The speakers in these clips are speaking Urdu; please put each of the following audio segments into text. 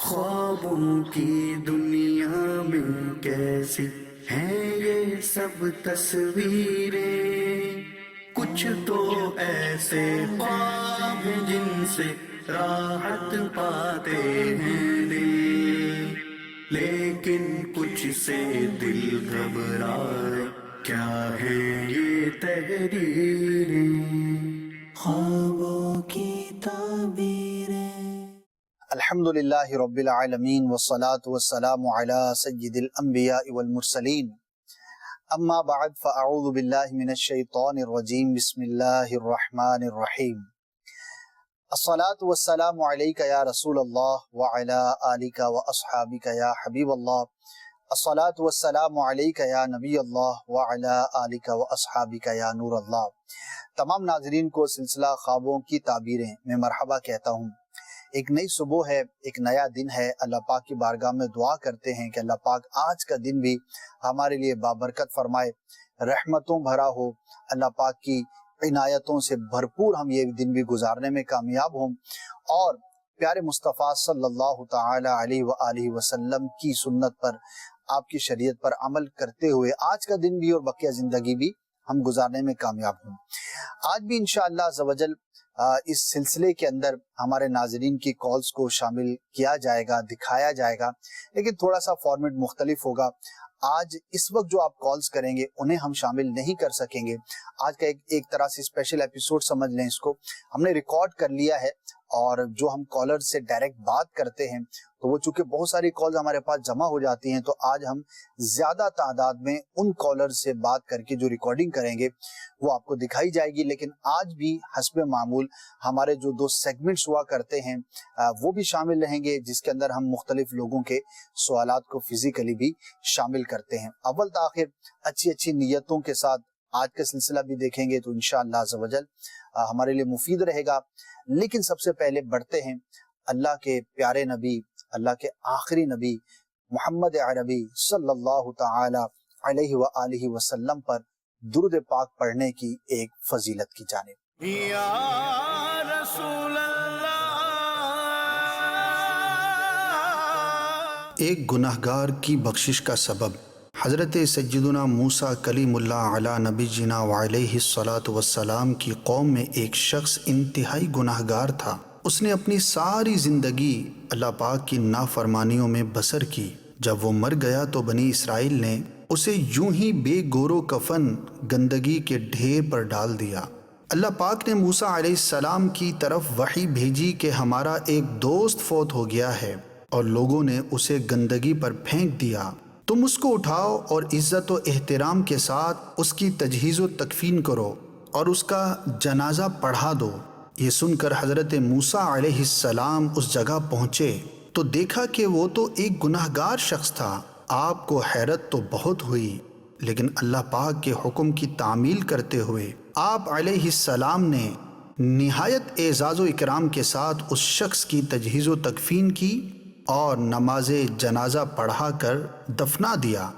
خوابوں کی دنیا میں کیسی ہیں یہ سب تصویریں، کچھ تو ایسے خواب ہیں جن سے راحت پاتے ہیں دل، لیکن کچھ سے دل گھبرائے، کیا ہے یہ تحریریں، خوابوں کی تعبیریں۔ الحمدللہ رب العالمین والصلاة والسلام علی سید الانبیاء والمرسلین، اما بعد فاعوذ باللہ من الشیطان الرجیم، بسم اللہ الرحمن الرحیم۔ الصلاة والسلام علیک یا رسول اللہ وعلی آلک واصحابک یا حبیب اللہ، الصلاة والسلام علیک یا نبی اللہ وعلی آلک واصحابک یا نور اللہ۔ تمام ناظرین کو سلسلہ خوابوں کی تعبیریں میں مرحبا کہتا ہوں۔ ایک نئی صبح ہے، ایک نیا دن ہے، اللہ پاک کی بارگاہ میں دعا کرتے ہیں کہ اللہ پاک آج کا دن بھی ہمارے لیے بابرکت فرمائے، رحمتوں بھرا ہو، اللہ پاک کی عنایتوں سے بھرپور ہم یہ دن بھی گزارنے میں کامیاب ہوں، اور پیارے مصطفیٰ صلی اللہ تعالی علیہ وآلہ وسلم کی سنت پر، آپ کی شریعت پر عمل کرتے ہوئے آج کا دن بھی اور بقیہ زندگی بھی ہم گزارنے میں کامیاب ہوں۔ آج بھی انشاءاللہ عز و جل اس سلسلے کے اندر ہمارے ناظرین کی کالز کو شامل کیا جائے گا، دکھایا جائے گا، لیکن تھوڑا سا فارمیٹ مختلف ہوگا۔ آج اس وقت جو آپ کالز کریں گے انہیں ہم شامل نہیں کر سکیں گے۔ آج کا ایک طرح سے اسپیشل ایپیسوڈ سمجھ لیں اس کو، ہم نے ریکارڈ کر لیا ہے، اور جو ہم کالر سے ڈائریکٹ بات کرتے ہیں تو وہ چونکہ بہت ساری کالز ہمارے پاس جمع ہو جاتی ہیں، تو آج ہم زیادہ تعداد میں ان کالر سے بات کر کے جو ریکارڈنگ کریں گے وہ آپ کو دکھائی جائے گی۔ لیکن آج بھی حسب معمول ہمارے جو دو سیگمنٹس ہوا کرتے ہیں وہ بھی شامل رہیں گے، جس کے اندر ہم مختلف لوگوں کے سوالات کو فزیکلی بھی شامل کرتے ہیں۔ اول تاخیر اچھی اچھی نیتوں کے ساتھ آج کا سلسلہ بھی دیکھیں گے تو انشاءاللہ عز و جل ہمارے لیے مفید رہے گا۔ لیکن سب سے پہلے بڑھتے ہیں اللہ کے پیارے نبی، اللہ کے آخری نبی محمد عربی صلی اللہ تعالی علیہ وآلہ وسلم پر درود پاک پڑھنے کی ایک فضیلت کی جانب۔ یا رسول اللہ، ایک گناہگار کی بخشش کا سبب۔ حضرت سیدنا موسیٰ کلیم اللہ علی نبی جنا وعلیہ الصلاۃ والسلام کی قوم میں ایک شخص انتہائی گناہگار تھا۔ اس نے اپنی ساری زندگی اللہ پاک کی نافرمانیوں میں بسر کی۔ جب وہ مر گیا تو بنی اسرائیل نے اسے یوں ہی بے گور و کفن گندگی کے ڈھیر پر ڈال دیا۔ اللہ پاک نے موسیٰ علیہ السلام کی طرف وحی بھیجی کہ ہمارا ایک دوست فوت ہو گیا ہے اور لوگوں نے اسے گندگی پر پھینک دیا، تم اس کو اٹھاؤ اور عزت و احترام کے ساتھ اس کی تجہیز و تکفین کرو اور اس کا جنازہ پڑھا دو۔ یہ سن کر حضرت موسیٰ علیہ السلام اس جگہ پہنچے تو دیکھا کہ وہ تو ایک گناہگار شخص تھا۔ آپ کو حیرت تو بہت ہوئی، لیکن اللہ پاک کے حکم کی تعمیل کرتے ہوئے آپ علیہ السلام نے نہایت اعزاز و اکرام کے ساتھ اس شخص کی تجہیز و تکفین کی اور نماز جنازہ پڑھا کر دفنا دیا۔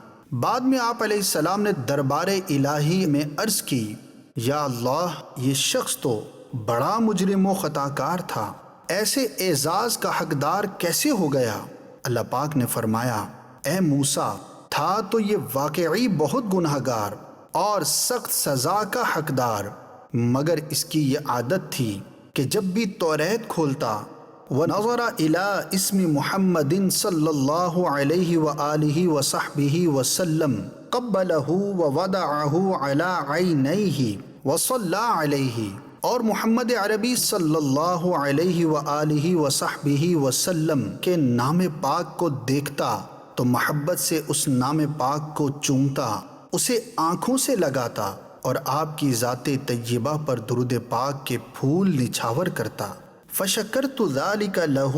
بعد میں آپ علیہ السلام نے دربار الہی میں عرض کی، یا اللہ، یہ شخص تو بڑا مجرم و خطا کار تھا، ایسے اعزاز کا حقدار کیسے ہو گیا؟ اللہ پاک نے فرمایا، اے موسیٰ، تھا تو یہ واقعی بہت گناہگار اور سخت سزا کا حقدار، مگر اس کی یہ عادت تھی کہ جب بھی توریت کھولتا وَنَظَرَ إِلَىٰ اسْمِ مُحَمَّدٍ صلی اللہ علیہ وآلہ وصحبہ وسلم قبلہ ووضعہ علی عینیہ وصلی علیہ، اور محمد عربی صلی اللہ علیہ وآلہ وصحبہ وسلم کے نام پاک کو دیکھتا تو محبت سے اس نام پاک کو چومتا، اسے آنکھوں سے لگاتا اور آپ کی ذات طیبہ پر درود پاک کے پھول نچھاور کرتا۔ فشکرت ذلک لہ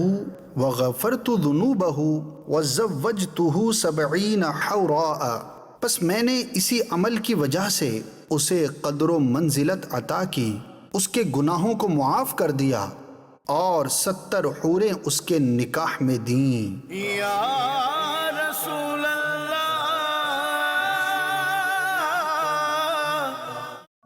وغفرت ذنوبہ وزوجتہ 70 حوراء، پس میں نے اسی عمل کی وجہ سے اسے قدر و منزلت عطا کی، اس کے گناہوں کو معاف کر دیا اور 70 حوریں اس کے نکاح میں دیں۔ یا رسول اللہ،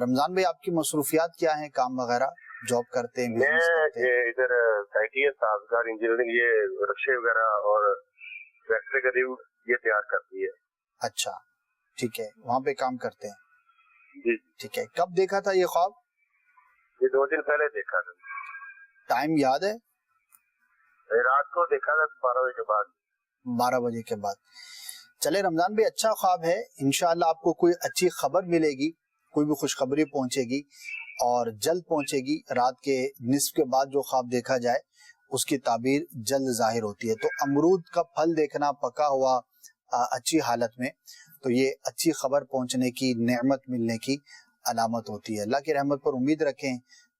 رمضان بھائی آپ کی مصروفیات کیا ہیں, کام وغیرہ, جاب کرتے ہیں, بزنس کرتے ہیں؟ میں ادھر سائٹی ہے سازگار انجینئرنگ, یہ رکشے وغیرہ اور ٹریکٹر کا ریو یہ تیار کرتی ہے. اچھا ٹھیک ہے, وہاں پہ کام کرتے ہیں. جی ٹھیک ہے, کب دیکھا تھا یہ خواب؟ یہ 2 دن پہلے دیکھا تھا. ٹائم یاد ہے؟ رات کو دیکھا تھا 12 بجے کے بعد. 12 بجے کے بعد. چلے رمضان بھائی, اچھا خواب ہے, انشاءاللہ آپ کو کوئی اچھی خبر ملے گی, کوئی بھی خوشخبری پہنچے گی اور جلد پہنچے گی. رات کے نصف کے بعد جو خواب دیکھا جائے اس کی تعبیر جلد ظاہر ہوتی ہے. تو امرود کا پھل دیکھنا پکا ہوا اچھی حالت میں, تو یہ اچھی خبر پہنچنے کی, نعمت ملنے کی علامت ہوتی ہے. اللہ کی رحمت پر امید رکھیں,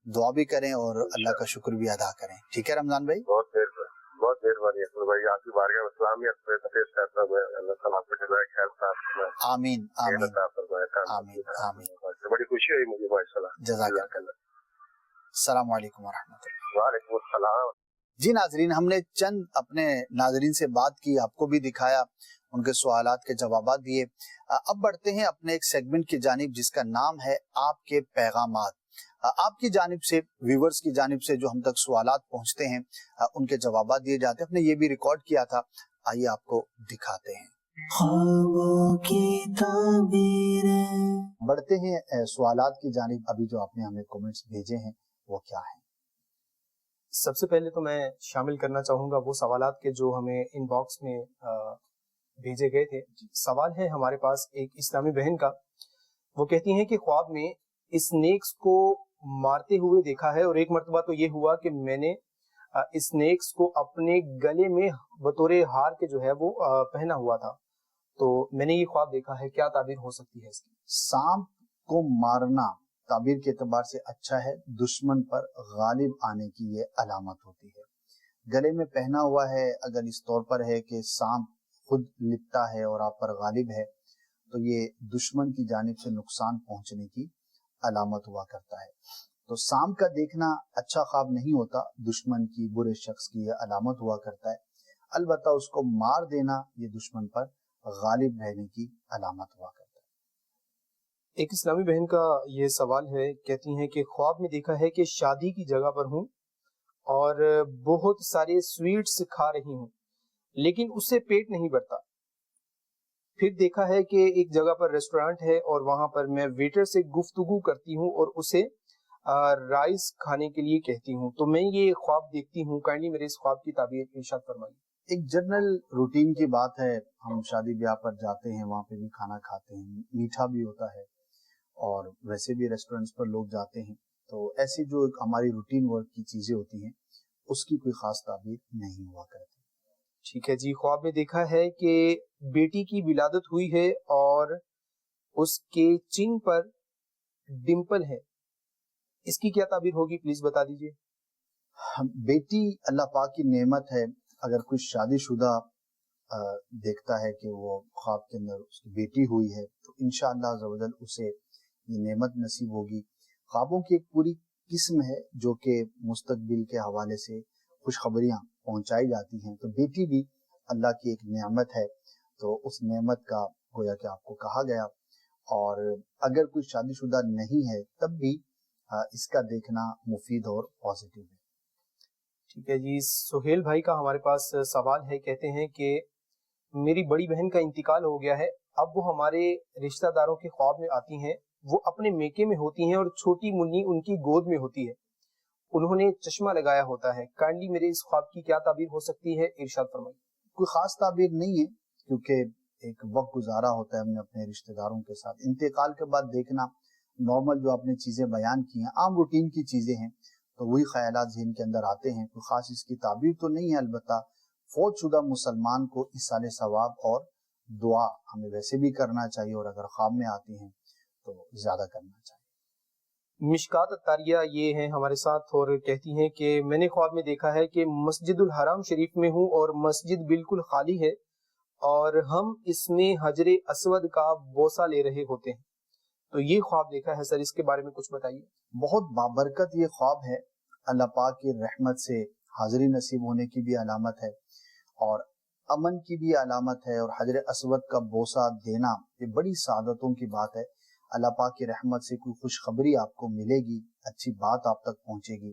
دعا بھی کریں اور اللہ کا شکر بھی ادا کریں. ٹھیک ہے رمضان بھائی, بہت مہربانی ہے بھائی, آپ کی بارگاہ میں اسلامیت پیش کرتا ہوں. اللہ تعالیٰ آپ کو جزائے خیر صاحب. آمین آمین آمین آمین. بڑی خوشی ہوئی مجھے ماشاءاللہ. جزاک اللہ. السلام علیکم ورحمۃ اللہ. وعلیکم السلام. جی ناظرین, ہم نے چند اپنے ناظرین سے بات کی, آپ کو بھی دکھایا, ان کے سوالات کے جوابات دیے. اب بڑھتے ہیں اپنے ایک سیگمنٹ کی جانب جس کا نام ہے آپ کے پیغامات. آپ کی جانب سے, ویورز کی جانب سے جو ہم تک سوالات پہنچتے ہیں ان کے جوابات دیے جاتے ہیں. ہم نے یہ بھی ریکارڈ کیا تھا, آئیے آپ کو دکھاتے ہیں. خوابوں کی تعبیریں. بڑھتے ہیں سوالات کی جانب. ابھی جو آپ نے ہمیں کومنٹس بھیجے ہیں وہ کیا ہیں؟ سب سے پہلے تو میں شامل کرنا چاہوں گا وہ سوالات کے جو ہمیں ان باکس میں بھیجے گئے تھے. سوال ہے ہمارے پاس ایک اسلامی بہن کا. وہ کہتی ہیں کہ خواب میں اسنیکس کو مارتے ہوئے دیکھا ہے, اور ایک مرتبہ تو یہ ہوا کہ میں نے اسنیکس کو اپنے گلے میں بطور ہار کے جو ہے وہ پہنا ہوا تھا. تو میں نے یہ خواب دیکھا ہے, کیا تعبیر ہو سکتی ہے اس کی؟ سانپ کو مارنا تعبیر کے اعتبار سے اچھا ہے, دشمن پر غالب آنے کی یہ علامت ہوتی ہے. گلے میں پہنا ہوا ہے, اگر اس طور پر ہے کہ سانپ خود لپٹا ہے اور آپ پر غالب ہے, تو یہ دشمن کی جانب سے نقصان پہنچنے کی علامت ہوا کرتا ہے. تو سانپ کا دیکھنا اچھا خواب نہیں ہوتا, دشمن کی, برے شخص کی یہ علامت ہوا کرتا ہے. البتہ اس کو مار دینا یہ دشمن پر غالب رہنے کی علامت ہوا کرتا ہے. ایک اسلامی بہن کا یہ سوال ہے, کہتی ہیں کہ خواب میں دیکھا ہے کہ شادی کی جگہ پر ہوں اور بہت سارے سویٹس کھا رہی ہوں, لیکن اس سے پیٹ نہیں بھرتا. پھر دیکھا ہے کہ ایک جگہ پر ریسٹورانٹ ہے اور وہاں پر میں ویٹر سے گفتگو کرتی ہوں اور اسے رائس کھانے کے لیے کہتی ہوں. تو میں یہ خواب دیکھتی ہوں, کائنڈلی میرے اس خواب کی تعبیر ارشاد فرمائیے. ایک جنرل روٹین کی بات ہے, ہم شادی بیاہ پر جاتے ہیں, وہاں پہ بھی کھانا کھاتے ہیں, میٹھا بھی ہوتا ہے, اور ویسے بھی ریسٹورنٹس پر لوگ جاتے ہیں. تو ایسی جو ہماری روٹین ورک کی چیزیں ہوتی ہیں اس کی کوئی خاص تعبیر نہیں ہوا کرتی. ٹھیک ہے جی. خواب میں دیکھا ہے کہ بیٹی کی ولادت ہوئی ہے اور اس کے چن پر ڈمپل ہے, اس کی کیا تعبیر ہوگی, پلیز بتا دیجئے. بیٹی اللہ پاک کی نعمت ہے. اگر کوئی شادی شدہ دیکھتا ہے کہ وہ خواب کے اندر اس کی بیٹی ہوئی ہے, تو انشاءاللہ عز و جل اسے یہ نعمت نصیب ہوگی. خوابوں کی ایک پوری قسم ہے جو کہ مستقبل کے حوالے سے خوشخبریاں پہنچائی جاتی ہیں. تو بیٹی بھی اللہ کی ایک نعمت ہے, تو اس نعمت کا گویا کہ آپ کو کہا گیا. اور اگر کوئی شادی شدہ نہیں ہے تب بھی اس کا دیکھنا مفید اور پازیٹیو ہے. ٹھیک ہے جی. سہیل بھائی کا ہمارے پاس سوال ہے, کہتے ہیں کہ میری بڑی بہن کا انتقال ہو گیا ہے, اب وہ ہمارے رشتہ داروں کے خواب میں آتی ہیں, وہ اپنے میکے میں ہوتی ہیں اور چھوٹی منی ان کی گود میں ہوتی ہے, انہوں نے چشمہ لگایا ہوتا ہے. کائنڈلی میرے اس خواب کی کیا تعبیر ہو سکتی ہے, ارشاد فرمائیے. کوئی خاص تعبیر نہیں ہے, کیونکہ ایک وقت گزارا ہوتا ہے ہم نے اپنے رشتہ داروں کے ساتھ. انتقال کے بعد دیکھنا نارمل جو آپ نے چیزیں بیان کی ہیں, عام روٹین کی چیزیں ہیں, تو وہی خیالات ذہن کے اندر آتے ہیں. کوئی خاص اس کی تعبیر تو نہیں ہے. البتہ فوت شدہ مسلمان کو ایصال ثواب اور دعا ہمیں ویسے بھی کرنا چاہیے, اور اگر خواب میں آتی ہیں تو زیادہ کرنا چاہیے. مشکات الطاریہ یہ ہیں ہمارے ساتھ, اور کہتی ہیں کہ میں نے خواب میں دیکھا ہے کہ مسجد الحرام شریف میں ہوں اور مسجد بالکل خالی ہے اور ہم اس میں حجر اسود کا بوسہ لے رہے ہوتے ہیں. تو یہ خواب دیکھا ہے سر, اس کے بارے میں کچھ بتائیے. بہت بابرکت یہ خواب ہے. اللہ پاک کی رحمت سے حاضری نصیب ہونے کی بھی علامت ہے, اور امن کی بھی علامت ہے, اور حجر اسود کا بوسہ دینا یہ بڑی سعادتوں کی بات ہے. اللہ پاک کی رحمت سے کوئی خوشخبری آپ کو ملے گی، اچھی بات آپ تک پہنچے گی.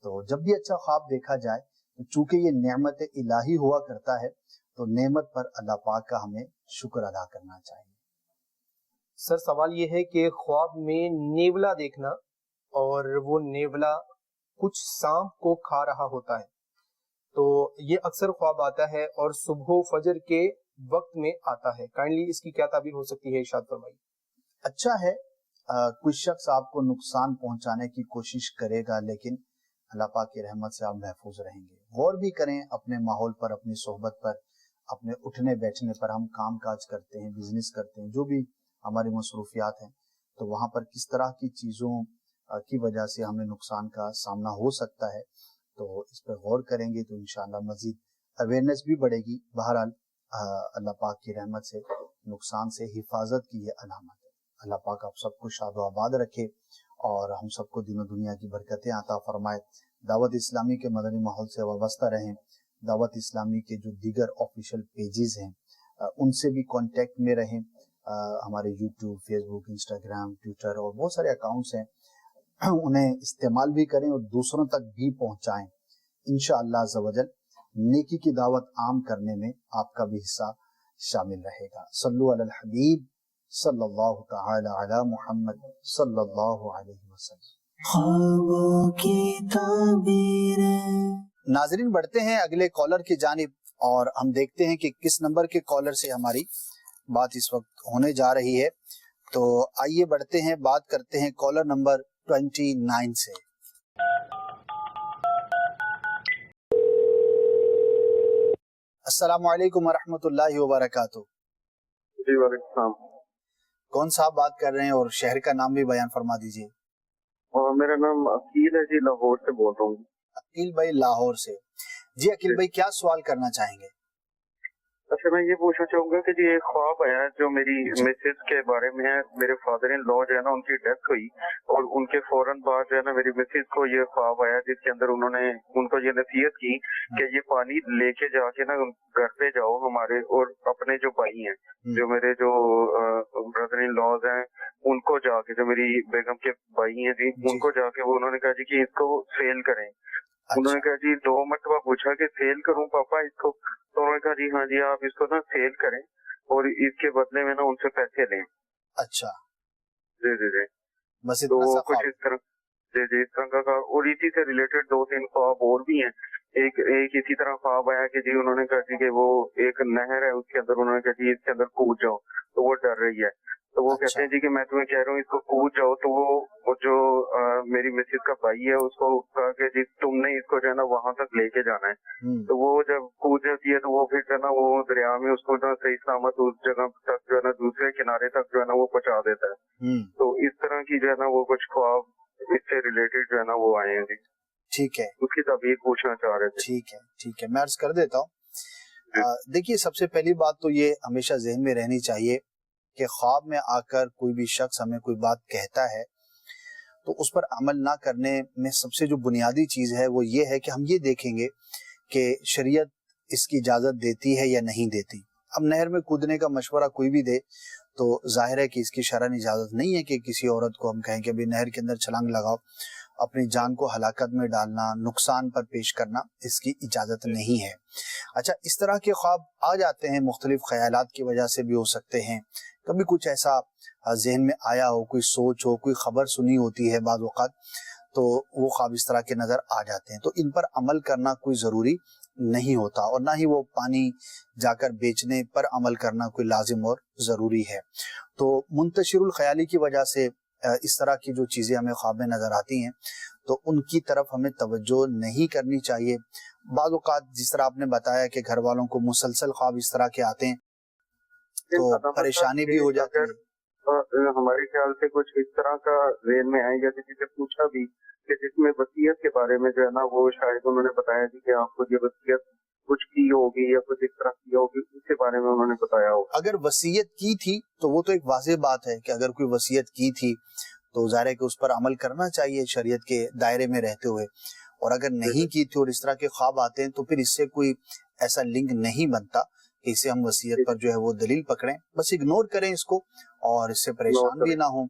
تو جب بھی اچھا خواب دیکھا جائے تو چونکہ یہ نعمت الہی ہوا کرتا ہے تو نعمت پر اللہ پاک کا ہمیں شکر ادا کرنا چاہیے. سر سوال یہ ہے کہ خواب میں نیولا دیکھنا اور وہ نیولا کچھ سانپ کو کھا رہا ہوتا ہے، تو یہ اکثر خواب آتا ہے اور صبح و فجر کے وقت میں آتا ہے. کائنڈلی اس کی کیا تعبیر ہو سکتی ہے، ارشاد فرمائیے. اچھا ہے، کوئی شخص آپ کو نقصان پہنچانے کی کوشش کرے گا لیکن اللہ پاک کی رحمت سے آپ محفوظ رہیں گے. غور بھی کریں اپنے ماحول پر، اپنی صحبت پر، اپنے اٹھنے بیٹھنے پر. ہم کام کاج کرتے ہیں، بزنس کرتے ہیں، جو بھی ہماری مصروفیات ہیں، تو وہاں پر کس طرح کی چیزوں کی وجہ سے ہمیں نقصان کا سامنا ہو سکتا ہے، تو اس پہ غور کریں گے تو انشاءاللہ مزید اویئرنیس بھی بڑھے گی. بہرحال اللہ پاک کی رحمت سے نقصان سے حفاظت کی یہ علامت ہے. اللہ پاک آپ سب کو شاد و آباد رکھے اور ہم سب کو دین و دنیا کی برکتیں عطا فرمائے. دعوت اسلامی کے مدنی ماحول سے وابستہ رہیں. دعوت اسلامی کے جو دیگر آفیشیل پیجز ہیں ان سے بھی کانٹیکٹ میں رہیں. ہمارے یوٹیوب، فیس بک، انسٹاگرام، ٹویٹر اور بہت سارے اکاؤنٹس ہیں، انہیں استعمال بھی کریں اور دوسروں تک بھی پہنچائیں. انشاءاللہ عز و جل نیکی کی دعوت عام کرنے میں آپ کا بھی حصہ شامل رہے گا. صلو علی الحبیب صلی اللہ تعالی علی محمد صلی اللہ علیہ وسلم. خوابوں کی تعبیریں. ناظرین بڑھتے ہیں اگلے کالر کی جانب اور ہم دیکھتے ہیں کہ کس نمبر کے کالر سے ہماری بات اس وقت ہونے جا رہی ہے. تو آئیے بڑھتے ہیں، بات کرتے ہیں کالر نمبر 29 سے. السلام علیکم ورحمۃ اللہ وبرکاتہ. جی وعلیکم السلام. کون صاحب بات کر رہے ہیں اور شہر کا نام بھی بیان فرما دیجیے. اور میرا نام عقیل ہے جی، لاہور سے بول رہا ہوں. عقیل بھائی لاہور سے. جی عقیل بھائی کیا سوال کرنا چاہیں گے؟ اچھا میں یہ پوچھنا چاہوں گا کہ جی ایک خواب آیا ہے جو میری مسز کے بارے میں ہے. میرے فادر ان لا جو ہے نا ان کی ڈیتھ ہوئی اور ان کے فوراً بعد جو ہے نا میری مسز کو یہ خواب آیا جس کے اندر انہوں نے ان کو یہ نصیحت کی کہ یہ پانی لے کے جا کے نا گھر پہ جاؤ ہمارے، اور اپنے جو بھائی ہیں، جو میرے جو بردر ان لاز ہیں، ان کو جا کے، جو میری بیگم کے بھائی ہیں جی، ان کو جا کے وہ انہوں نے کہا جی کہ اس کو سیل کریں. انہوں نے کہا جی 2 مرتبہ پوچھا کہ سیل کروں پاپا اس کو، تو انہوں نے کہا جی ہاں جی آپ اس کو نا سیل کریں اور اس کے بدلے میں نا ان سے پیسے لیں. اچھا جی جی جی. بس تو اتنا سا کچھ خواب. اس طرح جی جی اس طرح کا خواب، اور اسی سے ریلیٹڈ 2-3 خواب اور بھی ہیں. ایک اسی طرح خواب آیا کہ جی انہوں نے کہا جی کہ وہ ایک نہر ہے اس کے اندر، انہوں نے کہا جی اس کے اندر کود جاؤ، تو وہ ڈر رہی ہے. تو وہ کہتے ہیں جی کہ میں تمہیں کہہ رہا ہوں اس کو کود جاؤ، تو وہ جو میری مسز کا بھائی ہے اس کو کہا کہ جی تم نے اس کو جو ہے نا وہاں تک لے کے جانا ہے. تو وہ جب کود جاتی ہے تو وہ پھر جو ہے نا وہ دریا میں اس کو صحیح سلامت اس جگہ تک جو ہے نا دوسرے کنارے تک جو ہے نا وہ پہنچا دیتا ہے. تو اس طرح کی جو ہے نا وہ کچھ خواب اس سے ریلیٹڈ جو ہے نا وہ آئے ہیں جی. ٹھیک ہے، اس کی تعبیر پوچھنا چاہ رہے تھے. ٹھیک ہے میں عرض کر دیتا ہوں. دیکھیے سب سے پہلی بات تو یہ ہمیشہ ذہن میں رہنی چاہیے کہ خواب میں آ کر کوئی بھی شخص ہمیں کوئی بات کہتا ہے تو اس پر عمل نہ کرنے میں سب سے جو بنیادی چیز ہے وہ یہ ہے کہ ہم یہ دیکھیں گے کہ شریعت اس کی اجازت دیتی ہے یا نہیں دیتی. اب نہر میں کودنے کا مشورہ کوئی بھی دے تو ظاہر ہے کہ اس کی شرعن اجازت نہیں ہے کہ کسی عورت کو ہم کہیں کہ ابھی نہر کے اندر چھلانگ لگاؤ. اپنی جان کو ہلاکت میں ڈالنا، نقصان پر پیش کرنا، اس کی اجازت نہیں ہے. اچھا اس طرح کے خواب آ جاتے ہیں، مختلف خیالات کی وجہ سے بھی ہو سکتے ہیں. کبھی کچھ ایسا ذہن میں آیا ہو، کوئی سوچ ہو، کوئی خبر سنی ہوتی ہے بعض اوقات، تو وہ خواب اس طرح کے نظر آ جاتے ہیں. تو ان پر عمل کرنا کوئی ضروری نہیں ہوتا اور نہ ہی وہ پانی جا کر بیچنے پر عمل کرنا کوئی لازم اور ضروری ہے. تو منتشر الخیالی کی وجہ سے اس طرح کی جو چیزیں ہمیں خواب میں نظر آتی ہیں تو ان کی طرف ہمیں توجہ نہیں کرنی چاہیے. بعض اوقات جس طرح آپ نے بتایا کہ گھر والوں کو مسلسل خواب اس طرح کے آتے ہیں تو پریشانی بھی ہو جاتی ہے. ہمارے خیال سے کچھ اس طرح کا ذہن میں آئے گا کہ جسے پوچھا بھی کہ جس میں وصیت کے بارے میں جو ہے نا وہ شاید انہوں نے بتایا کہ آپ کو یہ وصیت کچھ کی ہوگی یا کچھ اس طرح کی ہوگی، اس کے بارے میں انہوں نے بتایا ہوگا. اگر وصیت کی تھی تو وہ تو ایک واضح بات ہے کہ اگر کوئی وصیت کی تھی تو ظاہر ہے کہ اس پر عمل کرنا چاہیے شریعت کے دائرے میں رہتے ہوئے. اور اگر نہیں کی تھی اور اس طرح کے خواب آتے ہیں تو پھر اس سے کوئی ایسا لنک نہیں بنتا کہ اسے ہم وصیت پر جو ہے وہ دلیل پکڑیں، بس اگنور کریں اس کو اور اس سے پریشان بھی نہ ہوں.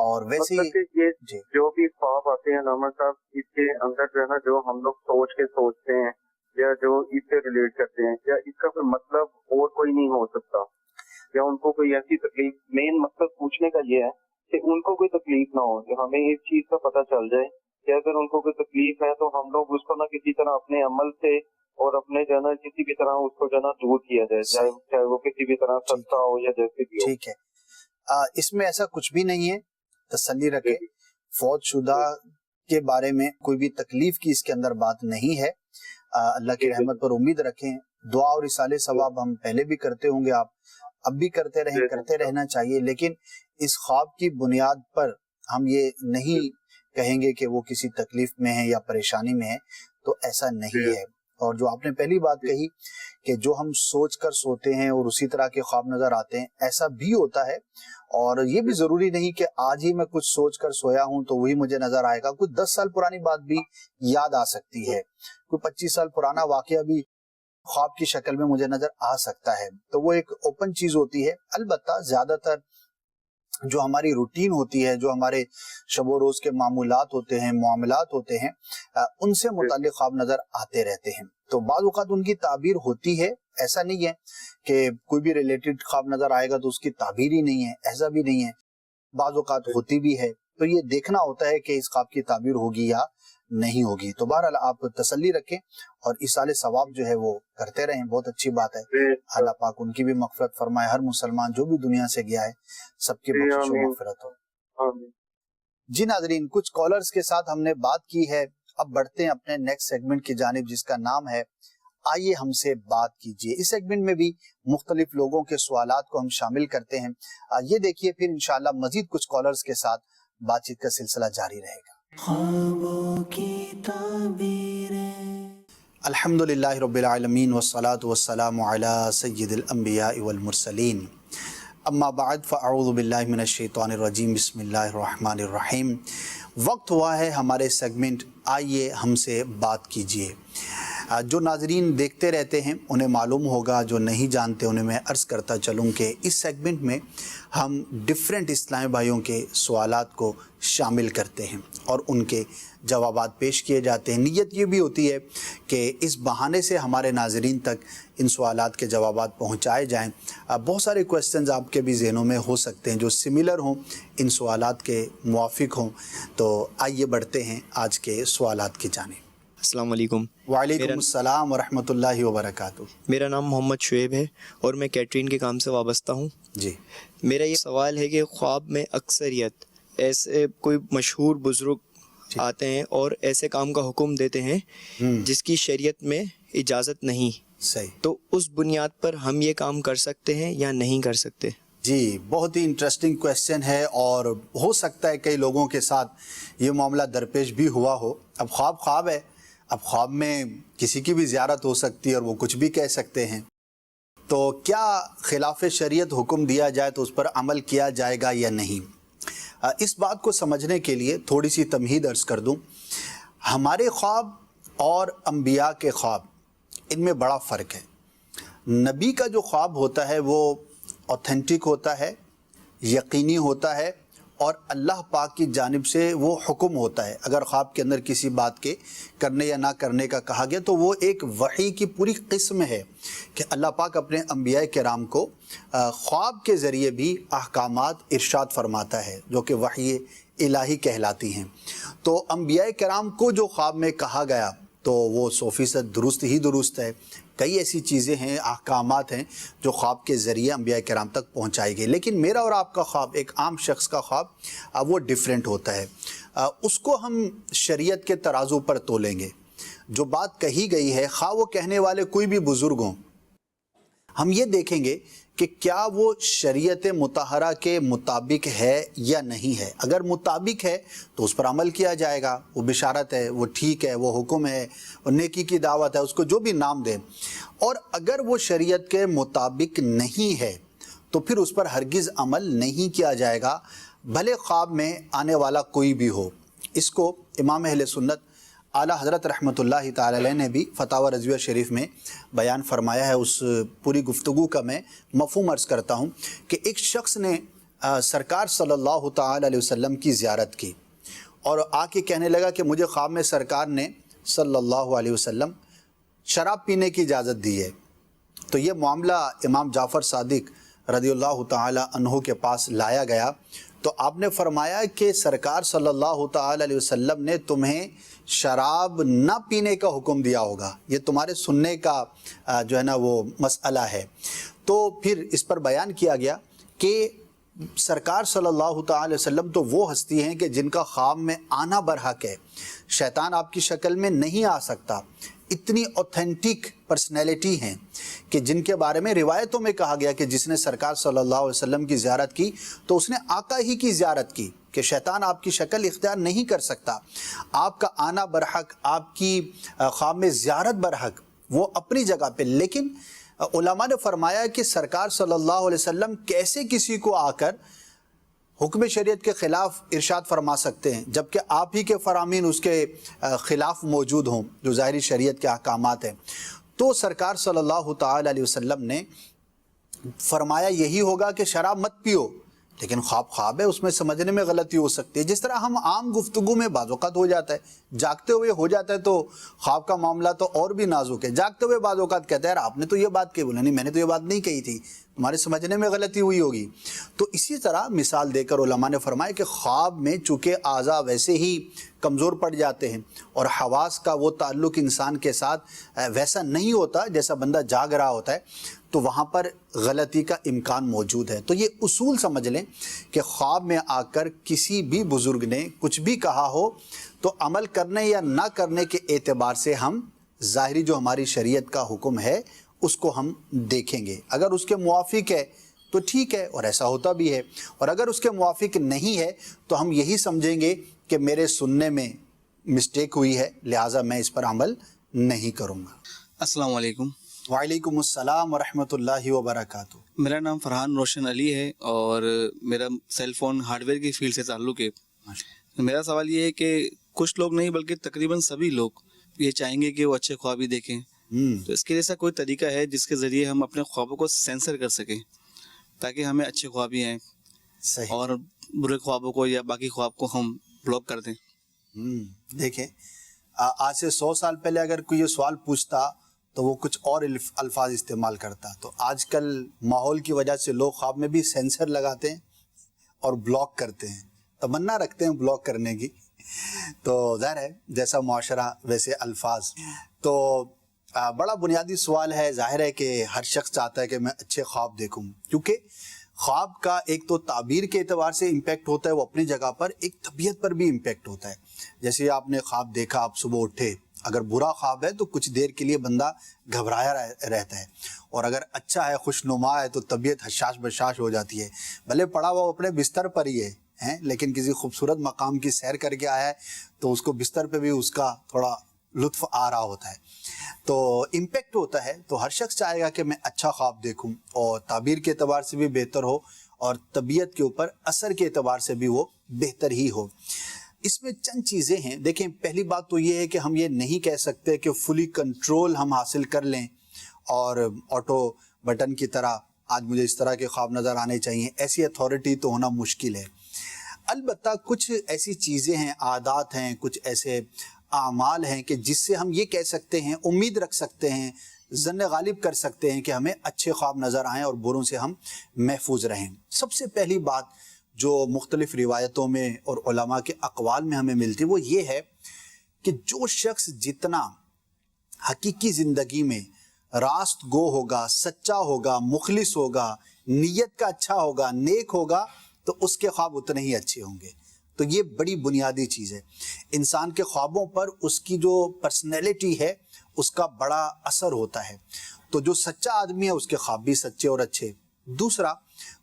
اور ویسے مطلب یہ جی جو بھی خواب آتے ہیں نعمان صاحب، اس کے اندر جو ہے نا جو ہم لوگ سوچتے ہیں یا جو اس سے ریلیٹ کرتے ہیں، یا اس کا کوئی مطلب اور کوئی نہیں ہو سکتا، یا ان کو کوئی ایسی تکلیف، مین مقصد پوچھنے کا یہ ہے کہ ان کو کوئی تکلیف نہ ہو، کہ ہمیں اس چیز کا پتہ چل جائے کہ اگر ان کو کوئی تکلیف ہے تو ہم لوگ اس کو نہ کسی طرح اپنے عمل سے اور اپنے جو ہے نا کسی بھی طرح اس کو جو ہے نا دور کیا جائے، چاہے وہ کسی بھی طرح صدقہ ہو یا جیسے بھی ہو. ٹھیک ہے. اس میں ایسا کچھ بھی نہیں ہے، تسلی رکھے. فوت شدہ کے بارے میں کوئی بھی تکلیف کی اس کے اندر بات نہیں ہے. اللہ کی رحمت پر امید رکھیں. دعا اور اصالے ثواب ہم پہلے بھی کرتے ہوں گے، آپ اب بھی کرتے رہیں، کرتے رہنا چاہیے. لیکن اس خواب کی بنیاد پر ہم یہ نہیں کہیں گے کہ وہ کسی تکلیف میں ہے یا پریشانی میں ہے، تو ایسا نہیں ہے. اور جو آپ نے پہلی بات کہی کہ جو ہم سوچ کر سوتے ہیں اور اسی طرح کے خواب نظر آتے ہیں، ایسا بھی ہوتا ہے. اور یہ بھی ضروری نہیں کہ آج ہی میں کچھ سوچ کر سویا ہوں تو وہی مجھے نظر آئے گا. کچھ 10 سال پرانی بات بھی یاد آ سکتی ہے، کوئی 25 سال پرانا واقعہ بھی خواب کی شکل میں مجھے نظر آ سکتا ہے. تو وہ ایک اوپن چیز ہوتی ہے. البتہ زیادہ تر جو ہماری روٹین ہوتی ہے، جو ہمارے شب و روز کے معمولات ہوتے ہیں، معاملات ہوتے ہیں، ان سے متعلق خواب نظر آتے رہتے ہیں. تو بعض اوقات ان کی تعبیر ہوتی ہے، ایسا نہیں ہے کہ کوئی بھی ریلیٹڈ خواب نظر آئے گا تو اس کی تعبیر ہی نہیں ہے، ایسا بھی نہیں ہے. بعض اوقات ہوتی بھی ہے. تو یہ دیکھنا ہوتا ہے کہ اس خواب کی تعبیر ہوگی یا نہیں ہوگی. تو بہرحال آپ تسلی رکھیں اور اصالے ثواب جو ہے وہ کرتے رہیں. بہت اچھی بات ہے. اللہ پاک ان کی بھی مغفرت فرمائے. ہر مسلمان جو بھی دنیا سے گیا ہے سب کی بخشش و مغفرت ہو. جی ناظرین، کچھ کالرز کے ساتھ ہم نے بات کی ہے. اب بڑھتے ہیں اپنے نیکسٹ سیگمنٹ کی جانب، جس کا نام ہے آئیے ہم سے بات کیجئے. اس سیگمنٹ میں بھی مختلف لوگوں کے سوالات کو ہم شامل کرتے ہیں. یہ دیکھیے پھر انشاءاللہ مزید کچھ کالرز کے ساتھ بات چیت کا سلسلہ جاری رہے گا. خوابوں کی تعبیریں. الحمدللہ رب العالمین والصلاة والسلام علی سید الانبیاء والمرسلین. اما بعد فاعوذ باللہ من الشیطان الرجیم. بسم اللہ الرحمن الرحیم. وقت ہوا ہے ہمارے سیگمنٹ آئیے ہم سے بات کیجئے. جو ناظرین دیکھتے رہتے ہیں انہیں معلوم ہوگا، جو نہیں جانتے انہیں میں عرض کرتا چلوں کہ اس سیگمنٹ میں ہم ڈیفرنٹ اسلامی بھائیوں کے سوالات کو شامل کرتے ہیں اور ان کے جوابات پیش کیے جاتے ہیں. نیت یہ بھی ہوتی ہے کہ اس بہانے سے ہمارے ناظرین تک ان سوالات کے جوابات پہنچائے جائیں. بہت سارے کویسچنز آپ کے بھی ذہنوں میں ہو سکتے ہیں جو سملر ہوں، ان سوالات کے موافق ہوں. تو آئیے بڑھتے ہیں آج کے سوالات کی جانب. السلام علیکم. وعلیکم السلام ورحمۃ اللہ وبرکاتہ. میرا نام محمد شعیب ہے اور میں کیٹرین کے کام سے وابستہ ہوں. جی، میرا یہ سوال ہے کہ خواب میں اکثریت ایسے کوئی مشہور بزرگ آتے ہیں اور ایسے کام کا حکم دیتے ہیں جس کی شریعت میں اجازت نہیں. صحیح. تو اس بنیاد پر ہم یہ کام کر سکتے ہیں یا نہیں کر سکتے؟ جی، بہت ہی انٹرسٹنگ کویسچن ہے اور ہو سکتا ہے کئی لوگوں کے ساتھ یہ معاملہ درپیش بھی ہوا ہو. اب خواب ہے، اب خواب میں کسی کی بھی زیارت ہو سکتی ہے اور وہ کچھ بھی کہہ سکتے ہیں. تو کیا خلاف شریعت حکم دیا جائے تو اس پر عمل کیا جائے گا یا نہیں؟ اس بات کو سمجھنے کے لیے تھوڑی سی تمہید عرض کر دوں. ہمارے خواب اور انبیاء کے خواب ان میں بڑا فرق ہے. نبی کا جو خواب ہوتا ہے وہ اوتھینٹک ہوتا ہے، یقینی ہوتا ہے اور اللہ پاک کی جانب سے وہ حکم ہوتا ہے. اگر خواب کے اندر کسی بات کے کرنے یا نہ کرنے کا کہا گیا تو وہ ایک وحی کی پوری قسم ہے کہ اللہ پاک اپنے انبیاء کرام کو خواب کے ذریعے بھی احکامات ارشاد فرماتا ہے جو کہ وحی الہی کہلاتی ہیں. تو انبیاء کرام کو جو خواب میں کہا گیا تو وہ 100% درست ہی درست ہے. کئی ایسی چیزیں ہیں، احکامات ہیں جو خواب کے ذریعے انبیاء کرام تک پہنچائی گئی. لیکن میرا اور آپ کا خواب، ایک عام شخص کا خواب، وہ ڈیفرنٹ ہوتا ہے. اس کو ہم شریعت کے ترازو پر تولیں گے. جو بات کہی گئی ہے، خواہ وہ کہنے والے کوئی بھی بزرگ ہوں، ہم یہ دیکھیں گے کہ کیا وہ شریعت مطہرہ کے مطابق ہے یا نہیں ہے. اگر مطابق ہے تو اس پر عمل کیا جائے گا. وہ بشارت ہے، وہ ٹھیک ہے، وہ حکم ہے، وہ نیکی کی دعوت ہے، اس کو جو بھی نام دیں. اور اگر وہ شریعت کے مطابق نہیں ہے تو پھر اس پر ہرگز عمل نہیں کیا جائے گا، بھلے خواب میں آنے والا کوئی بھی ہو. اس کو امام اہل سنت اعلیٰ حضرت رحمۃ اللہ تعالی علیہ نے بھی فتاوی رضویہ شریف میں بیان فرمایا ہے. اس پوری گفتگو کا میں مفہوم عرض کرتا ہوں کہ ایک شخص نے سرکار صلی اللہ تعالی علیہ وسلم کی زیارت کی اور آ کے کہنے لگا کہ مجھے خواب میں سرکار نے صلی اللہ علیہ وسلم شراب پینے کی اجازت دی ہے. تو یہ معاملہ امام جعفر صادق رضی اللہ تعالی عنہ کے پاس لایا گیا تو آپ نے فرمایا کہ سرکار صلی اللہ تعالی علیہ وسلم نے تمہیں شراب نہ پینے کا حکم دیا ہوگا, یہ تمہارے سننے کا جو ہے نا وہ مسئلہ ہے. تو پھر اس پر بیان کیا گیا کہ سرکار صلی اللہ تعالی وسلم تو وہ ہستی ہیں کہ جن کا خواب میں آنا برحق ہے, شیطان آپ کی شکل میں نہیں آ سکتا. اتنی اوتھینٹک پرسنالٹی ہیں کہ جن کے بارے میں روایتوں میں کہا گیا کہ جس نے سرکار صلی اللہ علیہ وسلم کی زیارت کی تو اس نے آقا ہی کی زیارت کی, کہ شیطان آپ کی شکل اختیار نہیں کر سکتا. آپ کا آنا برحق, آپ کی خواب میں زیارت برحق, وہ اپنی جگہ پہ. لیکن علماء نے فرمایا کہ سرکار صلی اللہ علیہ وسلم کیسے کسی کو آ کر حکم شریعت کے خلاف ارشاد فرما سکتے ہیں جبکہ آپ ہی کے فرامین اس کے خلاف موجود ہوں جو ظاہری شریعت کے احکامات ہیں. تو سرکار صلی اللہ تعالی علیہ وسلم نے فرمایا یہی ہوگا کہ شراب مت پیو, لیکن خواب ہے, اس میں سمجھنے میں غلطی ہو سکتی ہے. جس طرح ہم عام گفتگو میں بعض اوقات ہو جاتا ہے, جاگتے ہوئے ہو جاتا ہے تو خواب کا معاملہ تو اور بھی نازک ہے. جاگتے ہوئے بعض اوقات کہتے ہیں یار آپ نے تو یہ بات کہی, بولا نہیں میں نے تو یہ بات نہیں کہی تھی, تمہارے سمجھنے میں غلطی ہوئی ہوگی. تو اسی طرح مثال دے کر علماء نے فرمایا کہ خواب میں چونکہ اعضاء ویسے ہی کمزور پڑ جاتے ہیں اور حواس کا وہ تعلق انسان کے ساتھ ویسا نہیں ہوتا جیسا بندہ جاگ رہا ہوتا ہے, تو وہاں پر غلطی کا امکان موجود ہے. تو یہ اصول سمجھ لیں کہ خواب میں آ کر کسی بھی بزرگ نے کچھ بھی کہا ہو تو عمل کرنے یا نہ کرنے کے اعتبار سے ہم ظاہری جو ہماری شریعت کا حکم ہے اس کو ہم دیکھیں گے. اگر اس کے موافق ہے تو ٹھیک ہے, اور ایسا ہوتا بھی ہے, اور اگر اس کے موافق نہیں ہے تو ہم یہی سمجھیں گے کہ میرے سننے میں مسٹیک ہوئی ہے, لہٰذا میں اس پر عمل نہیں کروں گا. السلام علیکم. وعلیکم السلام ورحمۃ اللہ وبرکاتہ. میرا نام فرحان روشن علی ہے اور میرا سیل فون ہارڈ ویئر کی فیلڈ سے تعلق ہے. میرا سوال یہ ہے کہ کچھ لوگ نہیں بلکہ تقریباً سبھی لوگ یہ چاہیں گے کہ وہ اچھے خواب ہی دیکھیں, تو اس کے لیے ایسا کوئی طریقہ ہے جس کے ذریعے ہم اپنے خوابوں کو سینسر کر سکیں تاکہ ہمیں اچھے خواب ہی آئیں صحیح, اور برے خوابوں کو یا باقی خواب کو ہم بلاک کر دیں؟ دیکھیں آج سے 100 سال پہلے اگر کوئی یہ سوال پوچھتا تو وہ کچھ اور الفاظ استعمال کرتا. تو آج کل ماحول کی وجہ سے لوگ خواب میں بھی سینسر لگاتے ہیں اور بلاک کرتے ہیں, تمنا رکھتے ہیں بلاک کرنے کی. تو ظاہر ہے جیسا معاشرہ ویسے الفاظ. تو بڑا بنیادی سوال ہے. ظاہر ہے کہ ہر شخص چاہتا ہے کہ میں اچھے خواب دیکھوں, کیونکہ خواب کا ایک تو تعبیر کے اعتبار سے امپیکٹ ہوتا ہے وہ اپنی جگہ پر, ایک طبیعت پر بھی امپیکٹ ہوتا ہے. جیسے آپ نے خواب دیکھا, آپ صبح اٹھے, اگر برا خواب ہے تو کچھ دیر کے لیے بندہ گھبرایا رہتا ہے, اور اگر اچھا ہے خوشنما ہے تو طبیعت حشاش بشاش ہو جاتی ہے. بھلے پڑا ہوا اپنے بستر پر ہی ہے لیکن کسی خوبصورت مقام کی سیر کر کے آیا ہے تو اس کو بستر پہ بھی اس کا تھوڑا لطف آ رہا ہوتا ہے, تو امپیکٹ ہوتا ہے. تو ہر شخص چاہے گا کہ میں اچھا خواب دیکھوں اور تعبیر کے اعتبار سے بھی بہتر ہو اور طبیعت کے اوپر اثر کے اعتبار سے بھی وہ بہتر ہی ہو. اس میں چند چیزیں ہیں. دیکھیں پہلی بات تو یہ ہے کہ ہم یہ نہیں کہہ سکتے کہ فلی کنٹرول ہم حاصل کر لیں اور آٹو بٹن کی طرح آج مجھے اس طرح کے خواب نظر آنے چاہیے, ایسی اتھارٹی تو ہونا مشکل ہے. البتہ کچھ ایسی چیزیں ہیں, عادات ہیں, کچھ ایسے اعمال ہیں کہ جس سے ہم یہ کہہ سکتے ہیں, امید رکھ سکتے ہیں, ظن غالب کر سکتے ہیں کہ ہمیں اچھے خواب نظر آئیں اور بروں سے ہم محفوظ رہیں. سب سے پہلی بات جو مختلف روایتوں میں اور علماء کے اقوال میں ہمیں ملتی وہ یہ ہے کہ جو شخص جتنا حقیقی زندگی میں راست گو ہوگا, سچا ہوگا, مخلص ہوگا, نیت کا اچھا ہوگا, نیک ہوگا, تو اس کے خواب اتنے ہی اچھے ہوں گے. تو یہ بڑی بنیادی چیز ہے. انسان کے خوابوں پر اس کی جو پرسنالٹی ہے اس کا بڑا اثر ہوتا ہے. تو جو سچا آدمی ہے اس کے خواب بھی سچے اور اچھے. دوسرا,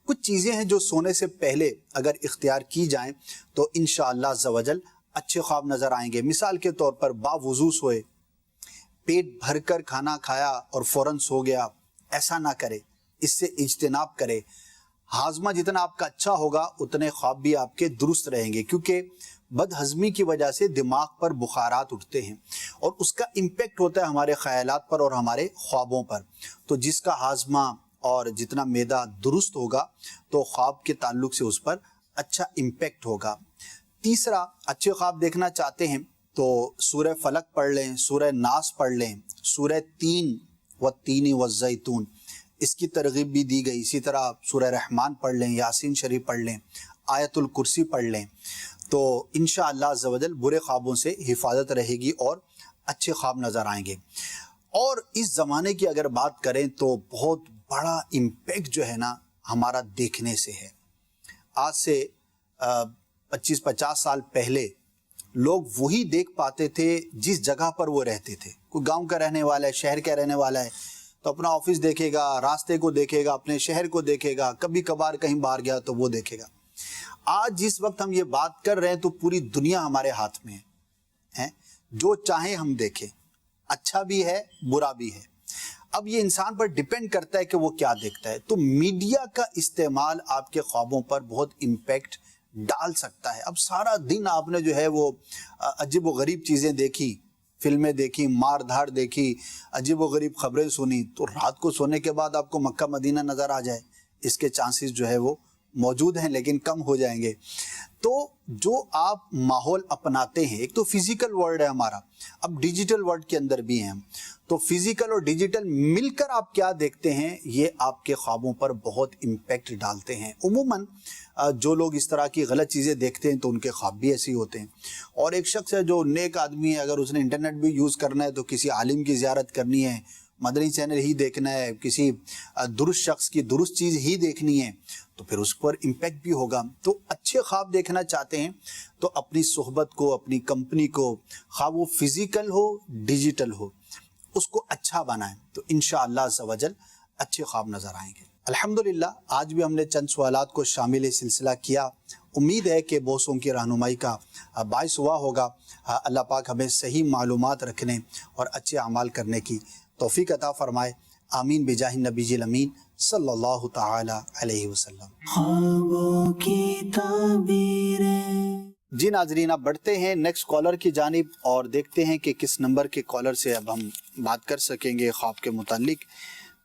کچھ چیزیں ہیں جو سونے سے پہلے اگر اختیار کی جائیں تو انشاءاللہ عز و جل اچھے خواب نظر آئیں گے. مثال کے طور پر باوضو سوئے, پیٹ بھر کر کھانا کھایا اور فوراً سو گیا, ایسا نہ کرے, اس سے اجتناب کرے. ہاضمہ جتنا آپ کا اچھا ہوگا اتنے خواب بھی آپ کے درست رہیں گے, کیونکہ بد ہضمی کی وجہ سے دماغ پر بخارات اٹھتے ہیں اور اس کا امپیکٹ ہوتا ہے ہمارے خیالات پر اور ہمارے خوابوں پر. تو جس کا ہاضمہ اور جتنا معدہ درست ہوگا تو خواب کے تعلق سے اس پر اچھا امپیکٹ ہوگا. تیسرا، اچھے خواب دیکھنا چاہتے ہیں تو سورہ فلق پڑھ لیں، سورہ ناس پڑھ لیں، سورہ تین والتین والزیتون، اس کی ترغیب بھی دی گئی. اسی طرح سورہ رحمان پڑھ لیں، یاسین شریف پڑھ لیں، آیت الکرسی پڑھ لیں، تو انشاءاللہ عز و جل برے خوابوں سے حفاظت رہے گی اور اچھے خواب نظر آئیں گے. اور اس زمانے کی اگر بات کریں تو بہت بڑا امپیکٹ جو ہے نا ہمارا دیکھنے سے ہے. آج سے 25-50 سال پہلے لوگ وہی دیکھ پاتے تھے جس جگہ پر وہ رہتے تھے. کوئی گاؤں کا رہنے والا ہے، شہر کا رہنے والا ہے تو اپنا آفس دیکھے گا، راستے کو دیکھے گا، اپنے شہر کو دیکھے گا، کبھی کبھار کہیں باہر گیا تو وہ دیکھے گا. آج جس وقت ہم یہ بات کر رہے ہیں تو پوری دنیا ہمارے ہاتھ میں ہے، جو چاہیں ہم دیکھیں، اچھا بھی ہے برا بھی ہے. اب یہ انسان پر ڈیپینڈ کرتا ہے کہ وہ کیا دیکھتا ہے. تو میڈیا کا استعمال آپ کے خوابوں پر بہت امپیکٹ ڈال سکتا ہے. اب سارا دن آپ نے جو ہے وہ عجیب و غریب چیزیں دیکھی، فلمیں دیکھی، مار دھاڑ دیکھی، عجیب و غریب خبریں سنی، تو رات کو سونے کے بعد آپ کو مکہ مدینہ نظر آ جائے، اس کے چانسز جو ہے وہ موجود ہیں لیکن کم ہو جائیں گے. تو جو آپ ماحول اپناتے ہیں، ایک تو فزیکل ورلڈ ہے ہمارا، اب ڈیجیٹل ورلڈ کے اندر بھی ہیں ہم، تو فزیکل اور ڈیجیٹل مل کر آپ کیا دیکھتے ہیں یہ آپ کے خوابوں پر بہت امپیکٹ ڈالتے ہیں. عموماً جو لوگ اس طرح کی غلط چیزیں دیکھتے ہیں تو ان کے خواب بھی ایسے ہی ہوتے ہیں. اور ایک شخص ہے جو نیک آدمی ہے، اگر اس نے انٹرنیٹ بھی یوز کرنا ہے تو کسی عالم کی زیارت کرنی ہے، مدنی چینل ہی دیکھنا ہے، کسی درست شخص کی درست چیز ہی دیکھنی ہے، تو پھر اس پر امپیکٹ بھی ہوگا. تو اچھے خواب دیکھنا چاہتے ہیں تو اپنی صحبت کو، اپنی کمپنی کو، خواہ وہ فزیکل ہو ڈیجیٹل ہو، اس کو اچھا بنائیں تو انشاءاللہ عز و جل اچھے خواب نظر آئیں گے. الحمدللہ آج بھی ہم نے چند سوالات کو شامل سلسلہ کیا. امید ہے کہ بہتوں کی رہنمائی کا باعث ہوا ہوگا. اللہ پاک ہمیں صحیح معلومات رکھنے اور اچھے اعمال کرنے کی توفیق عطا فرمائے. آمین بجاہ النبی الامین صلی اللہ تعالی علیہ وسلم. خوابوں کی تعبیریں. جی ناظرین، اب بڑھتے ہیں نیکسٹ کالر کی جانب اور دیکھتے ہیں کہ کس نمبر کے کالر سے اب ہم بات کر سکیں گے خواب کے متعلق.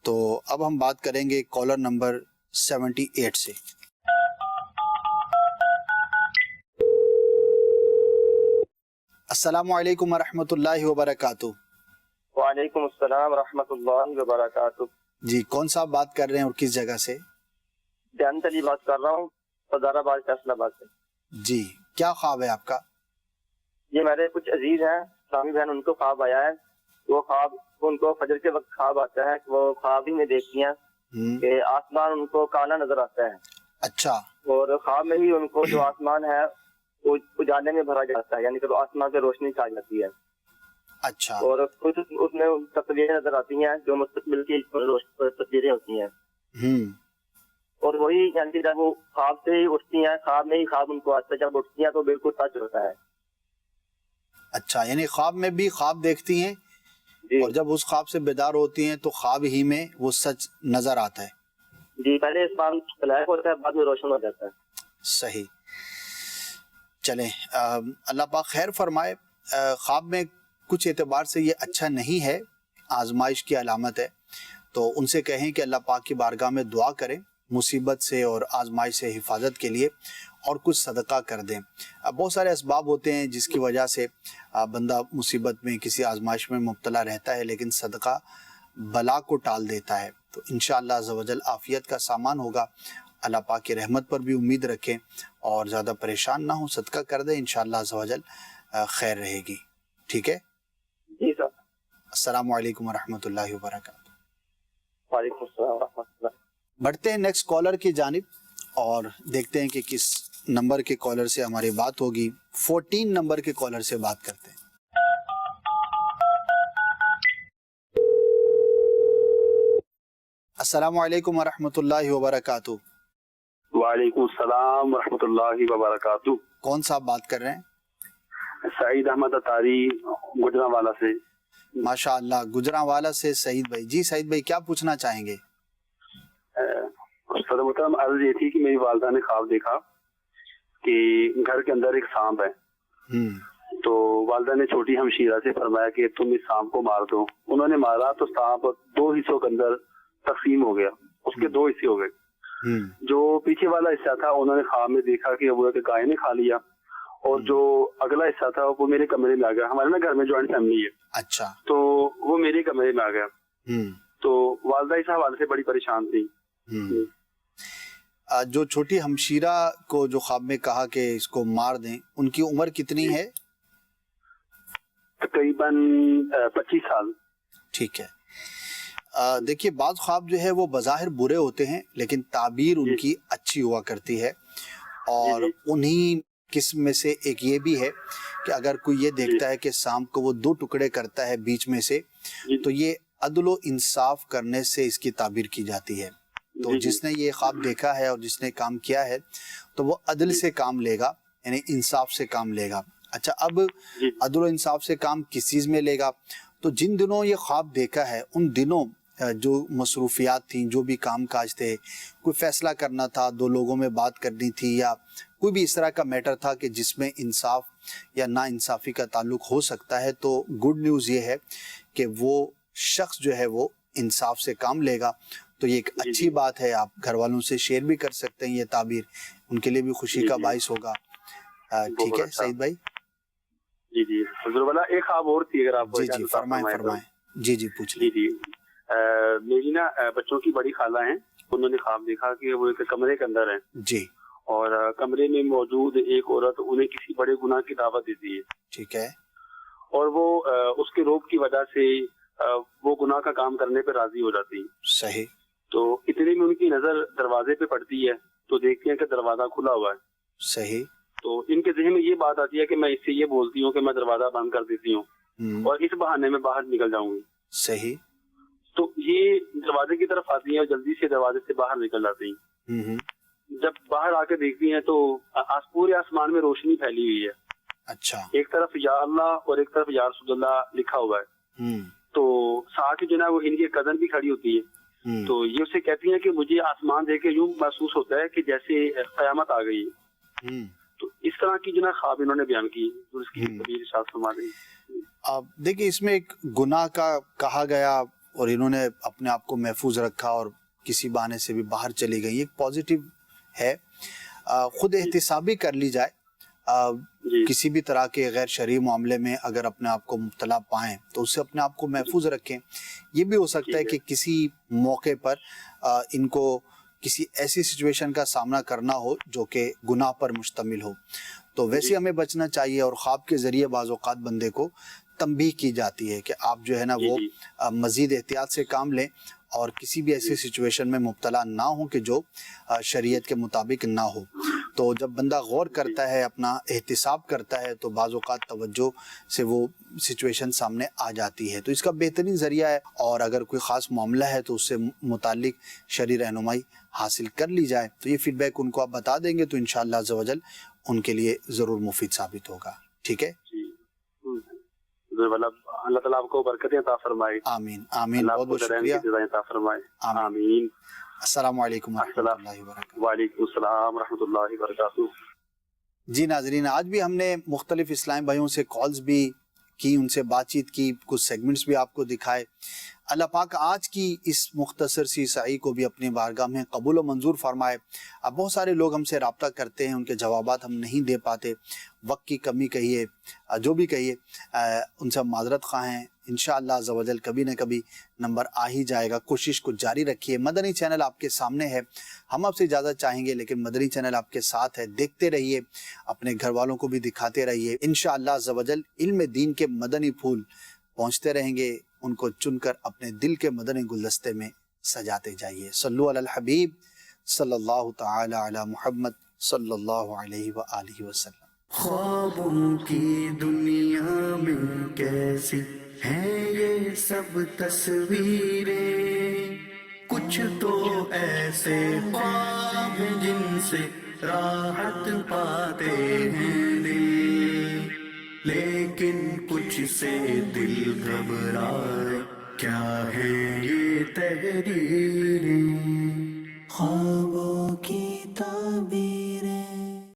تو اب ہم بات کریں گے کالر نمبر 78 سے. السلام علیکم ورحمۃ اللہ وبرکاتہ. وعلیکم السلام ورحمۃ اللہ وبرکاتہ. جی کون صاحب بات کر رہے ہیں اور کس جگہ سے؟ جانت علی بات کر رہا ہوں، صدر آباد فیصل آباد سے. جی کیا خواب ہے آپ کا؟ یہ میرے کچھ عزیز ہیں، اسلامی بہن، ان کو خواب آیا ہے. وہ خواب ان کو فجر کے وقت خواب آتا ہے کہ وہ خواب ہی میں دیکھتی ہیں کہ آسمان ان کو کالا نظر آتا ہے. اچھا. اور خواب میں ہی ان کو جو آسمان ہے وہ اجالے میں بھرا جاتا ہے، یعنی کہ آسمان سے روشنی چھا جاتی ہے. اچھا. اور کچھ اس میں تصویریں نظر آتی ہیں جو مستقبل کی تصویریں ہوتی ہیں. اور وہی یعنی کہ جب وہ خواب سے ہی اٹھتی ہیں، خواب میں ہی خواب ان کو آتا ہے، جب اٹھتی ہیں تو بالکل سچ ہوتا ہے. اچھا، یعنی خواب میں بھی خواب دیکھتی ہیں اور جب اس خواب سے بیدار ہوتی ہیں تو خواب ہی میں وہ سچ نظر آتا ہے. جی، پہلے اس بار بلیک ہوتا ہے، بعد میں روشن ہو جاتا ہے. صحیح. چلیں اللہ پاک خیر فرمائے. خواب میں کچھ اعتبار سے یہ اچھا نہیں ہے، آزمائش کی علامت ہے. تو ان سے کہیں کہ اللہ پاک کی بارگاہ میں دعا کریں مصیبت سے اور آزمائش سے حفاظت کے لیے، اور کچھ صدقہ کر دیں. بہت سارے اسباب ہوتے ہیں جس کی وجہ سے بندہ مصیبت میں کسی آزمائش میں مبتلا رہتا ہے، لیکن صدقہ بلا کو ٹال دیتا ہے. تو انشاءاللہ عز و جل عافیت کا سامان ہوگا. اللہ پاک کی رحمت پر بھی امید رکھیں اور زیادہ پریشان نہ ہوں، صدقہ کر دیں، انشاءاللہ عز و جل خیر رہے گی. ٹھیک ہے جی سر. السلام علیکم ورحمۃ اللہ وبرکاتہ. وعلیکم السلام ورحمۃ اللہ. بڑھتے ہیں نیکسٹ کالر کی جانب اور دیکھتے ہیں کہ کس نمبر کے کالر سے ہماری بات ہوگی. 14 نمبر کے کالر سے بات کرتے ہیں. السلام علیکم ورحمۃ اللہ وبرکاتہ. وعلیکم السلام ورحمۃ اللہ وبرکاتہ. کون صاحب بات کر رہے ہیں؟ سعید احمد اتاری، گجرانوالا سے. ماشاء اللہ، گجرانوالا سے سعید بھائی. جی سعید بھائی کیا پوچھنا چاہیں گے؟ استاد محترم، عرض یہ تھی کہ میری والدہ نے خواب دیکھا کہ گھر کے اندر ایک سانپ ہے تو والدہ نے چھوٹی ہمشیرہ سے فرمایا کہ تم اس سانپ کو مار دو. انہوں نے مارا تو سانپ 2 حصوں کے اندر تقسیم ہو گیا, اس کے 2 حصے ہو گئے. جو پیچھے والا حصہ تھا انہوں نے خواب میں دیکھا کہ وہ گائے نے کھا لیا, اور جو اگلا حصہ تھا وہ میرے کمرے میں آ گیا. ہمارے نا گھر میں جوائنٹ فیملی ہے, اچھا, تو وہ میرے کمرے میں آ گیا. تو والدہ اس حوالے سے بڑی پریشان تھی. جو چھوٹی ہمشیرہ کو جو خواب میں کہا کہ اس کو مار دیں, ان کی عمر کتنی ہے؟ تقریباً 25 سال. ٹھیک ہے. دیکھیے, بعض خواب جو ہے وہ بظاہر برے ہوتے ہیں لیکن تعبیر ان کی اچھی ہوا کرتی ہے, اور انہی قسم میں سے ایک یہ بھی ہے کہ اگر کوئی یہ دیکھتا ہے کہ سانپ کو وہ 2 ٹکڑے کرتا ہے بیچ میں سے, تو یہ عدل و انصاف کرنے سے اس کی تعبیر کی جاتی ہے. تو جس نے یہ خواب دیکھا ہے اور جس نے کام کیا ہے تو وہ عدل سے کام لے گا, یعنی انصاف سے کام لے گا. اچھا, اب عدل و انصاف سے کام کس چیز میں لے گا؟ تو جن دنوں یہ خواب دیکھا ہے ان دنوں جو مصروفیات تھیں, جو بھی کام کاج تھے, کوئی فیصلہ کرنا تھا, 2 لوگوں میں بات کرنی تھی, یا کوئی بھی اس طرح کا میٹر تھا کہ جس میں انصاف یا نا انصافی کا تعلق ہو سکتا ہے, تو گڈ نیوز یہ ہے کہ وہ شخص جو ہے وہ انصاف سے کام لے گا. تو یہ ایک اچھی بات ہے, آپ گھر والوں سے شیئر بھی کر سکتے ہیں, یہ تعبیر ان کے لیے بھی خوشی کا باعث ہوگا. ٹھیک ہے سعید بھائی؟ جی حضور والا ایک خواب اور تھی, اگر آپ جی فرمائیں. جی پوچھ لیں. جی میری نا بچوں کی بڑی خالہ ہیں, انہوں نے خواب دیکھا کہ وہ ایک کمرے کے اندر ہیں جی, اور کمرے میں موجود ایک عورت انہیں کسی بڑے گناہ کی دعوت دیتی ہے. ٹھیک ہے. اور وہ اس کے روب کی وجہ سے وہ گناہ کا کام کرنے پہ راضی ہو جاتی ہے. صحیح. تو اتنے میں ان کی نظر دروازے پہ پڑتی ہے تو دیکھتے ہیں کہ دروازہ کھلا ہوا ہے. صحیح. تو ان کے ذہن میں یہ بات آتی ہے کہ میں اس سے یہ بولتی ہوں کہ میں دروازہ بند کر دیتی ہوں, اور اس بہانے میں باہر نکل جاؤں گی. صحیح. تو یہ دروازے کی طرف آتی ہیں اور جلدی سے دروازے سے باہر نکل جاتی ہیں. جب باہر آ کے دیکھتی ہیں تو پورے آسمان میں روشنی پھیلی ہوئی ہے. اچھا. ایک طرف یا اللہ اور ایک طرف یا رسول اللہ لکھا ہوا ہے. تو ساتھ ہی جو ہے وہ ان کی کزن بھی کھڑی ہوتی ہے. تو یہ اسے کہتی ہیں کہ مجھے آسمان دیکھ کے یوں محسوس ہوتا ہے کہ جیسے قیامت آ گئی ہے. تو اس طرح کی جو خواب انہوں نے بیان کی, اس کی تفصیل ارشاد فرما دیں. دیکھیے, اس میں ایک گناہ کا کہا گیا اور انہوں نے اپنے آپ کو محفوظ رکھا اور کسی بہانے سے بھی باہر چلی گئی, ایک پازیٹیو ہے. خود احتسابی کر لی جائے, کسی بھی طرح کے غیر شرعی معاملے میں اگر اپنے آپ کو مبتلا پائیں تو اس سے اپنے آپ کو محفوظ رکھیں. یہ بھی ہو سکتا ہے کہ کسی موقع پر ان کو کسی ایسی سچویشن کا سامنا کرنا ہو جو کہ گناہ پر مشتمل ہو, تو ویسے ہمیں بچنا چاہیے. اور خواب کے ذریعے بعض اوقات بندے کو تنبیہ کی جاتی ہے کہ آپ جو ہے نا وہ مزید احتیاط سے کام لیں اور کسی بھی ایسی سچویشن میں مبتلا نہ ہوں کہ جو شریعت کے مطابق نہ ہو. تو جب بندہ غور کرتا ہے, اپنا احتساب کرتا ہے, تو بعض اوقات توجہ سے وہ سچویشن سامنے آ جاتی ہے. تو اس کا بہترین ذریعہ ہے, اور اگر کوئی خاص معاملہ ہے تو اس سے متعلق شرعی رہنمائی حاصل کر لی جائے. تو یہ فیڈ بیک ان کو آپ بتا دیں گے تو انشاءاللہ عز و جل ان کے لیے ضرور مفید ثابت ہوگا. ٹھیک ہے. اللہ تعالیٰ آپ کو برکتیں عطا فرمائے. آمین آمین. بہت بہت شکریہ. عطا فرمائے. آمین. السلام علیکم ورحمۃ اللہ وبرکاتہ. وعلیکم السلام ورحمۃ اللہ وبرکاتہ. جی ناظرین, آج بھی ہم نے مختلف اسلام بھائیوں سے کالز بھی کی, ان سے بات چیت کی, کچھ سیگمنٹس بھی آپ کو دکھائے. اللہ پاک آج کی اس مختصر سی سعی کو بھی اپنی بارگاہ میں قبول و منظور فرمائے. اب بہت سارے لوگ ہم سے رابطہ کرتے ہیں, ان کے جوابات ہم نہیں دے پاتے, وقت کی کمی کہیے, جو بھی کہیے, ان سے ہم معذرت خواہ ہیں. انشاءاللہ عز و جل کبھی نہ کبھی نمبر آ ہی جائے گا. کوشش کو جاری رکھیے. مدنی چینل آپ کے سامنے ہے, ہم آپ سے اجازت چاہیں گے لیکن مدنی چینل آپ کے ساتھ ہے. دیکھتے رہیے, اپنے گھر والوں کو بھی دکھاتے رہیے. انشاءاللہ عز و جل علم دین کے مدنی پھول پہنچتے رہیں گے, ان کو چن کر اپنے دل کے مدنی گلدستے میں سجاتے جائیے. صلو علی الحبیب صلی اللہ تعالی علی محمد صلی اللہ علیہ وآلہ وسلم. خوابوں کی دنیا میں کیسی ہیں یہ سب تصویریں, کچھ تو ایسے خواب ہیں جن سے راحت پاتے ہیں دل, لیکن کچھ سے دل گھبرائے, کیا ہے یہ تحریریں. خوابوں کی تعبیر